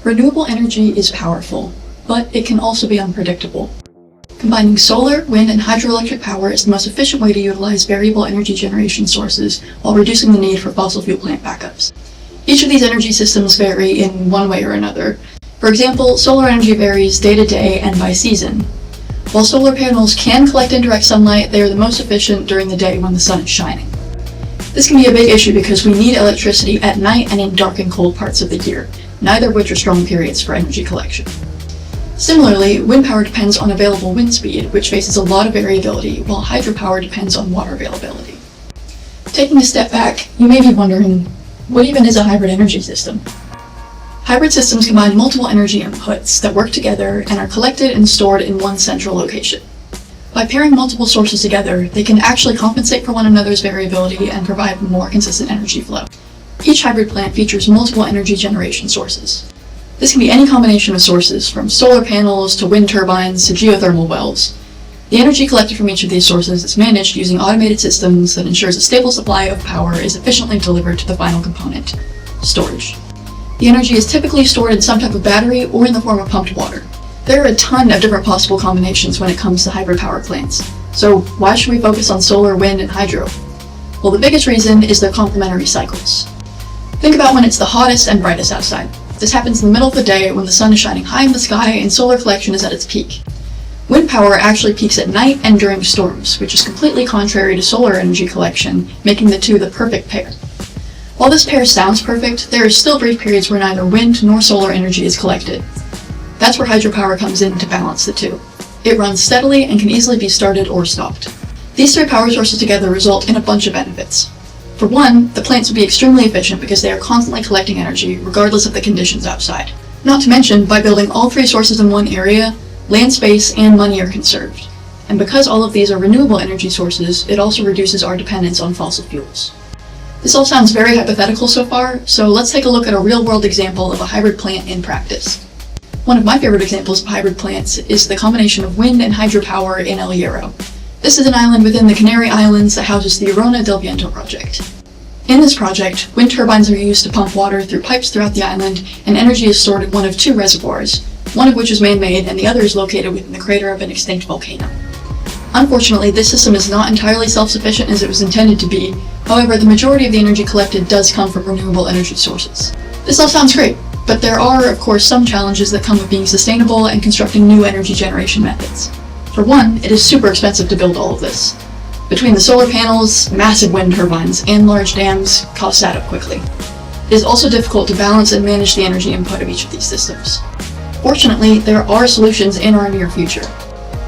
Renewable energy is powerful, but it can also be unpredictable. Combining solar, wind, and hydroelectric power is the most efficient way to utilize variable energy generation sources while reducing the need for fossil fuel plant backups. Each of these energy systems vary in one way or another. For example, solar energy varies day to day and by season. While solar panels can collect indirect sunlight, they are the most efficient during the day when the sun is shining. This can be a big issue because we need electricity at night and in dark and cold parts of the year, neither of which are strong periods for energy collection. Similarly, wind power depends on available wind speed, which faces a lot of variability, while hydropower depends on water availability. Taking a step back, you may be wondering, what even is a hybrid energy system? Hybrid systems combine multiple energy inputs that work together and are collected and stored in one central location. By pairing multiple sources together, they can actually compensate for one another's variability and provide more consistent energy flow. Each hybrid plant features multiple energy generation sources. This can be any combination of sources, from solar panels to wind turbines to geothermal wells. The energy collected from each of these sources is managed using automated systems that ensures a stable supply of power is efficiently delivered to the final component, storage. The energy is typically stored in some type of battery or in the form of pumped water. There are a ton of different possible combinations when it comes to hybrid power plants. So why should we focus on solar, wind, and hydro? Well, the biggest reason is their complementary cycles. Think about when it's the hottest and brightest outside. This happens in the middle of the day when the sun is shining high in the sky and solar collection is at its peak. Wind power actually peaks at night and during storms, which is completely contrary to solar energy collection, making the two the perfect pair. While this pair sounds perfect, there are still brief periods where neither wind nor solar energy is collected. That's where hydropower comes in to balance the two. It runs steadily and can easily be started or stopped. These three power sources together result in a bunch of benefits. For one, the plants will be extremely efficient because they are constantly collecting energy, regardless of the conditions outside. Not to mention, by building all three sources in one area, land space and money are conserved. And because all of these are renewable energy sources, it also reduces our dependence on fossil fuels. This all sounds very hypothetical so far, so let's take a look at a real-world example of a hybrid plant in practice. One of my favorite examples of hybrid plants is the combination of wind and hydropower in El Hierro. This is an island within the Canary Islands that houses the Arona del Viento project. In this project, wind turbines are used to pump water through pipes throughout the island, and energy is stored in one of two reservoirs, one of which is man-made and the other is located within the crater of an extinct volcano. Unfortunately, this system is not entirely self-sufficient as it was intended to be. However, the majority of the energy collected does come from renewable energy sources. This all sounds great, but there are, of course, some challenges that come with being sustainable and constructing new energy generation methods. For one, it is super expensive to build all of this. Between the solar panels, massive wind turbines, and large dams, costs add up quickly. It is also difficult to balance and manage the energy input of each of these systems. Fortunately, there are solutions in our near future.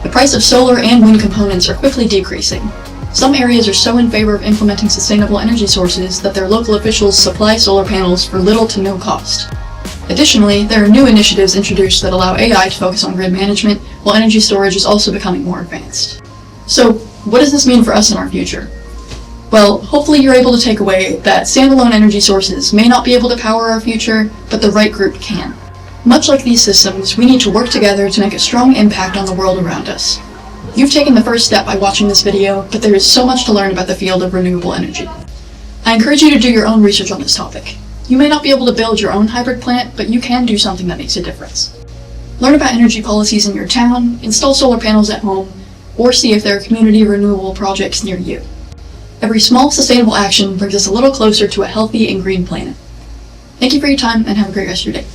The price of solar and wind components are quickly decreasing. Some areas are so in favor of implementing sustainable energy sources that their local officials supply solar panels for little to no cost. Additionally, there are new initiatives introduced that allow AI to focus on grid management, while energy storage is also becoming more advanced. So, what does this mean for us in our future? Well, hopefully you're able to take away that standalone energy sources may not be able to power our future, but the right group can. Much like these systems, we need to work together to make a strong impact on the world around us. You've taken the first step by watching this video, but there is so much to learn about the field of renewable energy. I encourage you to do your own research on this topic. You may not be able to build your own hybrid plant, but you can do something that makes a difference. Learn about energy policies in your town, install solar panels at home, or see if there are community renewable projects near you. Every small, sustainable action brings us a little closer to a healthy and green planet. Thank you for your time, and have a great rest of your day.